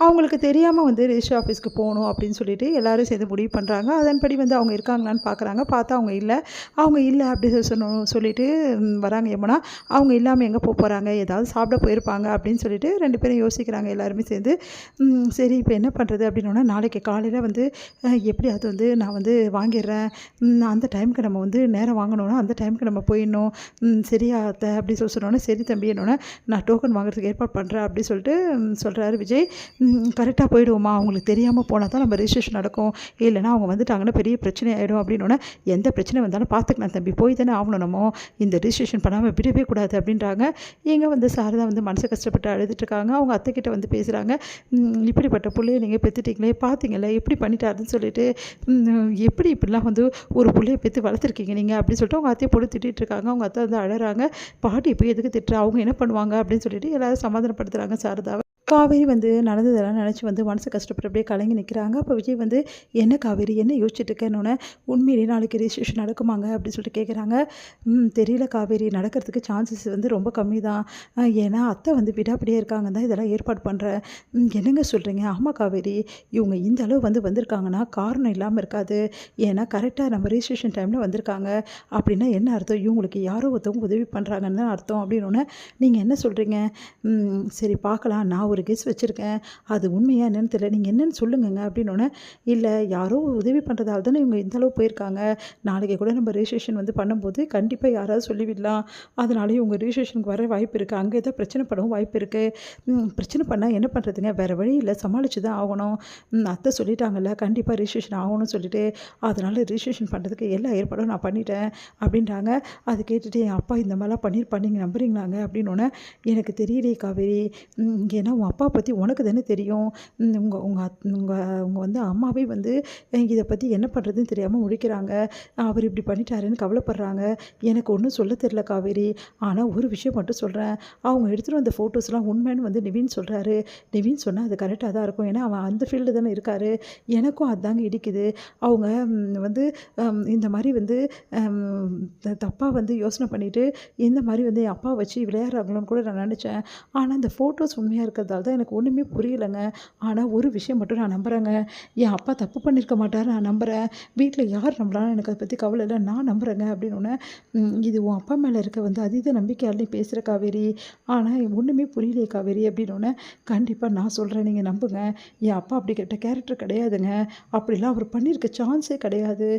அவங்களுக்கு தெரியாமல் வந்து ரிஜிஸ்ட்ரி ஆஃபீஸ்க்கு போகணும் அப்படின்னு சொல்லிட்டு எல்லோரும் சேர்ந்து முடிவு பண்ணுறாங்க. அதன்படி வந்து அவங்க இருக்காங்களான்னு பார்க்குறாங்க. பார்த்தா அவங்க இல்லை. அவங்க இல்லை அப்படி சொல்லிட்டு வராங்க யமுனா. அவங்க இல்லாமல் எங்கே போகிறாங்க, ஏதாவது சாப்பிட போயிருப்பாங்க அப்படின்னு சொல்லிட்டு 2 பேரும் யோசிக்கிறாங்க எல்லாருமே சேர்ந்து. சரி இப்போ என்ன பண்ணுறது அப்படின்னோடனே, நாளைக்கு காலையில் வந்து எப்படியாவது வந்து நான் வந்து வாங்கிடுறேன். அந்த டைமுக்கு நம்ம வந்து நேரம் வாங்கணும்னா அந்த டைமுக்கு நம்ம போயிடணும். சரியா அத்தை அப்படி சொன்னோன்னே, சரி தம்பி என்னோடனே நான் டோக்கன் வாங்குறதுக்கு ஏற்பாடு பண்ணுறேன் அப்படி சொல்லிட்டு சொல்கிறாரு விஜய். கரெக்டாக போயிடுவோமா, அவங்களுக்கு தெரியாமல் போனால் தான் நம்ம ரிஜிஸ்ட்ரேஷன் நடக்கும், இல்லைனா அவங்க வந்துட்டாங்கன்னா பெரிய பிரச்சனை ஆகிடும் அப்படின்னோடனே, எந்த பிரச்சனை வந்தாலும் பார்த்துக்கலாம் தம்பி, போய் தானே ஆகணும், நம்ம இந்த ரிஜிஸ்ட்ரேஷன் பண்ணாமல் விடவே கூடாது அப்படின்றாங்க. இங்கே வந்து சாரதா வந்து மனசை கஷ்டப்பட்டு அழுதுட்டுருக்காங்க. அவங்க அத்தைக்கிட்ட வந்து பேசுகிறாங்க. இப்படிப்பட்ட பிள்ளைய நீங்கள் பெற்றுட்டீங்களே, பார்த்தீங்களே எப்படி பண்ணிட்டாருன்னு சொல்லிட்டு, எப்படி இப்படிலாம் வந்து ஒரு பிள்ளைய பெற்று வளர்த்துருக்கீங்க நீங்கள் அப்படின்னு சொல்லிட்டு அவங்க அத்தையை போட்டு திட்டிகிட்டு இருக்காங்க. அவங்க அத்தை வந்து அழறாங்க. பாட்டி இப்போ எதுக்கு திட்டுற, அவங்க என்ன பண்ணுவாங்க அப்படின்னு சொல்லிட்டு எல்லாரும் சமாதானப்படுத்துகிறாங்க சாரதாவை. காவேரி வந்து நடந்ததெல்லாம் நினச்சி வந்து மனசு கஷ்டப்பட்டு அப்படியே கலங்கி நிற்கிறாங்க. அப்போ விஜய் வந்து, என்ன காவேரி என்ன யோசிச்சுட்டு இருக்கேன்னொன்னே, உண்மையிலேயே நாளைக்கு ரிஜிஸ்ட்ரேஷன் நடக்குமாங்க அப்படின்னு சொல்லிட்டு கேட்குறாங்க. தெரியல காவேரி, நடக்கிறதுக்கு சான்சஸ் வந்து ரொம்ப கம்மி தான். ஏன்னா அத்தை வந்து விடாப்படியே இருக்காங்க தான் இதெல்லாம் ஏற்பாடு பண்ணுறேன். என்னங்க சொல்கிறீங்க? ஆமாம் காவேரி, இவங்க இந்த அளவு வந்து வந்திருக்காங்கன்னா காரணம் இல்லாமல் இருக்காது. ஏன்னா கரெக்டாக நம்ம ரிஜிஸ்ட்ரேஷன் டைமில் வந்திருக்காங்க அப்படின்னா என்ன அர்த்தம், இவங்களுக்கு யாரோ ஒருத்தவங்க உதவி பண்ணுறாங்கன்னு தான் அர்த்தம் அப்படின்னோடனே, நீங்கள் என்ன சொல்கிறீங்க? சரி பார்க்கலாம், நான் ஒரு கெஸ் வச்சுருக்கேன், அது உண்மையாக என்னென்னு தெரியல, நீங்கள் என்னென்னு சொல்லுங்கங்க அப்படின்னோடனே, இல்லை யாரோ உதவி பண்ணுறதால தானே இவங்க இந்தளவு போயிருக்காங்க, நாளைக்கு கூட நம்ம ரிஜிஸ்ட்ரேஷன் வந்து பண்ணும்போது கண்டிப்பாக யாராவது சொல்லிவிடலாம், அதனாலேயே இவங்க ரிஜிஸ்ட்ரேஷனுக்கு வர வாய்ப்பு இருக்குது, அங்கே ஏதோ பிரச்சனை பண்ணவும் வாய்ப்பு இருக்குது. பிரச்சனை பண்ணால் என்ன பண்ணுறதுங்க, வேறு வழி இல்லை, சமாளித்து தான் ஆகணும். அத்தை சொல்லிட்டாங்கல்ல கண்டிப்பாக ரிஜிஸ்ட்ரேஷன் ஆகணும்னு சொல்லிட்டு, அதனால் ரிஜிஸ்ட்ரேஷன் பண்ணுறதுக்கு எல்லா ஏற்பாடும் நான் பண்ணிட்டேன் அப்படின்றாங்க. அது கேட்டுட்டு, என் அப்பா இந்த மாதிரிலாம் பண்ணியிருப்பா, நீங்கள் நம்புறீங்களாங்க அப்படின்னோடனே, எனக்கு தெரியலையே காவேரி, ஏன்னா உன் அப்பா பற்றி உனக்கு தானே தெரியும், உங்கள் உங்கள் உங்கள் உங்க வந்து அம்மாவே வந்து இதை பற்றி என்ன பண்ணுறதுன்னு தெரியாமல் முழிக்கிறாங்க, அவர் இப்படி பண்ணிட்டாருன்னு கவலைப்படுறாங்க. எனக்கு ஒன்றும் சொல்ல தெரியல காவேரி, ஆனால் ஒரு விஷயம் மட்டும் சொல்கிறேன், அவங்க எடுத்துகிட்டு வந்த ஃபோட்டோஸ்லாம் உண்மைன்னு வந்து நிவின் சொல்கிறாரு. நிவின் சொன்னால் அது கரெக்டாக தான் இருக்கும், ஏன்னா அவன் அந்த ஃபீல்டு தானே இருக்கார், எனக்கும் அதுதாங்க இடிக்குது. அவங்க வந்து இந்த மாதிரி வந்து தப்பாக வந்து யோசனை பண்ணிவிட்டு இந்த மாதிரி வந்து என் அப்பா வச்சு விளையாடுறாங்களோன்னு கூட நான் நினச்சேன். ஆனால் அந்த ஃபோட்டோஸ் உண்மையாக இருக்கிறதால தான் எனக்கு ஒன்றுமே புரியலைங்க. ஆனால் ஒரு விஷயம் மட்டும் நான் நம்புகிறேங்க, என் அப்பா தப்பு பண்ணியிருக்க மாட்டார், நான் நம்புகிறேன். வீட்டில் யார் நம்புறாலும் எனக்கு அதை பற்றி கவலை இல்லை, நான் நம்புகிறேங்க அப்படின்னோடனே, இது உன் அப்பா மேலே இருக்க வந்து அதீத நம்பிக்கையால் நீ பேசுகிற காவேரி, ஆனால் ஒன்றுமே புரியலையே காவேரி அப்படின்னோடனே, கண்டிப்பாக நான் சொல்கிறேன், நீங்கள் நம்புங்க, என் அப்பா அப்படி கெட்ட கேரக்டர் கிடையாதுங்க, அப்படிலாம் அவர் பண்ணியிருக்க சான்ஸே கிடையாது.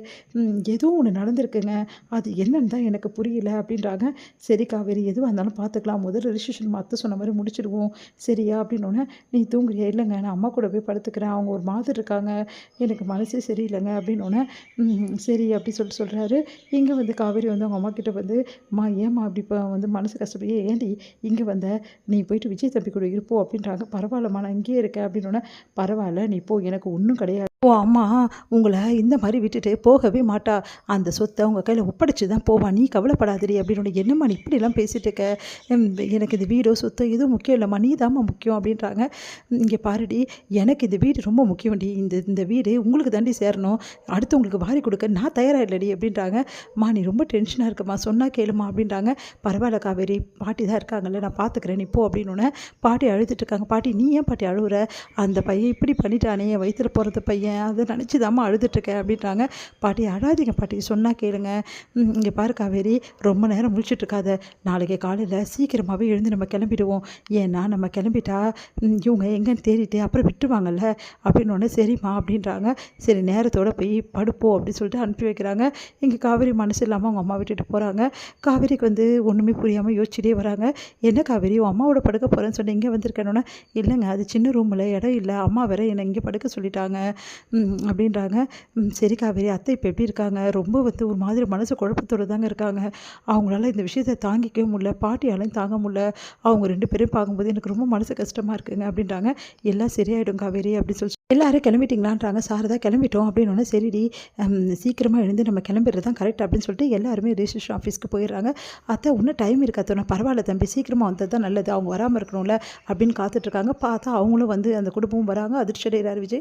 ஏதோ ஒன்று நடந்திருக்குங்க, அது என்னன்னு தான் எனக்கு புரியல அப்படின்றாங்க. சரி காவேரி, எதுவாக இருந்தாலும் பார்த்துக்கலாம், முதல்ல ரிஜிஸ்ட்ரேஷன் மாற்ற சொன்ன மாதிரி முடிச்சிடுவோம் சரியா அப்படின்னோடனே, நீ தூங்குறியா? இல்லைங்க நான் அம்மா கூட போய் படுத்துக்கிறேன், அவங்க ஒரு மாதிரி இருக்காங்க, எனக்கு மனசே சரியில்லைங்க அப்படின்னோடனே, சரி அப்படி சொல்கிறாரு. இங்கே வந்து காவேரி வந்து அவங்க அம்மா கிட்ட வந்து, அம்மா ஏம்மா அப்படி இப்போ வந்து மனசு கஷ்டப்படியே, ஏண்டி இங்கே வந்த, நீ போயிட்டு விஜய் தம்பி கூட இருப்போம் அப்படின்றாங்க. பரவாயில்லம்மா நான் இங்கேயே இருக்கேன் அப்படின்னோடனே, பரவாயில்ல நீ போ, எனக்கு ஒன்றும் கிடையாது, உன் அம்மா உங்களை இந்த மாதிரி விட்டுட்டு போகவே மாட்டா, அந்த சொத்தை உங்கள் கையில் ஒப்படைச்சி தான் போவா, நீ கவலைப்படாதடி அப்படின்னு. என்னம்மா நீ இப்படிலாம் பேசிகிட்டு இருக்க, எனக்கு இந்த வீடோ சொத்தோ எதுவும் முக்கியம் இல்லைம்மா, நீ தாம்மா முக்கியம் அப்படின்றாங்க. இங்கே பாருடி, எனக்கு இந்த வீடு ரொம்ப முக்கியம்டி, இந்த வீடு உங்களுக்கு தாண்டி சேரணும், அடுத்தவங்களுக்கு வாரி கொடுக்க நான் தயாராக இல்லடி அப்படின்றாங்க. மா நீ ரொம்ப டென்ஷனாக இருக்கம்மா, சொன்னால் கேளுமா அப்படின்றாங்க. பரவாயில்ல காவேரி, பாட்டி தான் இருக்காங்கல்ல, நான் பார்த்துக்கிறேன் நீ போ அப்படின்னோடனே, பாட்டி அழுதுட்டு இருக்காங்க. பாட்டி நீ ஏன் பாட்டி அழுகுற, அந்த பையன் இப்படி பண்ணிட்டானே, என் வயிற்றில் போகிறது பையன், அதை நினச்சி தாம்மா அழுதுட்டுருக்கேன் அப்படின்றாங்க. பாட்டி அழாதீங்க பாட்டி, சொன்னால் கேளுங்க, இங்கே பாரு காவேரி, ரொம்ப நேரம் முழிச்சிட்ருக்காத, நாளைக்கு காலையில் சீக்கிரமாகவே எழுந்து நம்ம கிளம்பிடுவோம், ஏன்னா நம்ம கிளம்பிட்டா இவங்க எங்கேன்னு தேடிட்டு அப்புறம் விட்டுருவாங்கல்ல அப்படின்னோடனே, சரிம்மா அப்படின்றாங்க. சரி நேரத்தோடு போய் படுப்போம் அப்படின்னு சொல்லிட்டு அனுப்பி வைக்கிறாங்க. இங்கே காவேரி மனசு இல்லாமல் அவங்க அம்மா விட்டுட்டு போகிறாங்க. காவேரிக்கு வந்து ஒன்றுமே புரியாமல் யோசிச்சுட்டே வராங்க. என்ன காவேரி உன் அம்மாவோட படுக்க போகிறேன்னு சொன்னி இங்கே வந்திருக்கேன்னொன்னே, இல்லைங்க அது சின்ன ரூமில் இடம் இல்லை, அம்மா வேற என்னை இங்கே படுக்க சொல்லிட்டாங்க அப்படின்றாங்க. சரி காவேரி, அத்தை இப்போ எப்படி இருக்காங்க? ரொம்ப வந்து ஒரு மாதிரி மனசு குழப்பத்தோடு தாங்க இருக்காங்க, அவங்களால இந்த விஷயத்தை தாங்கிக்கவே முடியல, பாட்டியாலையும் தாங்க முடியல, அவங்க 2 பேரும் பார்க்கும்போது எனக்கு ரொம்ப மனசு கஷ்டமாக இருக்குங்க அப்படின்றாங்க. எல்லாம் சரியாயிடும் காவேரி அப்படின்னு சொல்லி எல்லாரும் கிளம்பிட்டிங்களான்றாங்க. சாரதா கிளம்பிட்டோம் அப்படின்னோடனே, சரிடி சீக்கிரமாக எழுந்து நம்ம கிளம்பிடுறது தான் கரெக்ட் அப்படின்னு சொல்லிட்டு எல்லாருமே ரிஜிஸ்ட்ரேஷன் ஆஃபீஸ்க்கு போயிடுறாங்க. அத்தை இன்னும் டைம் இருக்காது, நான் பரவாயில்ல தம்பி சீக்கிரமாக வந்தது தான் நல்லது, அவங்க வராமல் இருக்கணும்ல அப்படின்னு காத்துட்ருக்காங்க. பார்த்தா அவங்களும் வந்து அந்த குடும்பமும் வராங்க. அதிர்ச்சி அடைகிறார் விஜய்.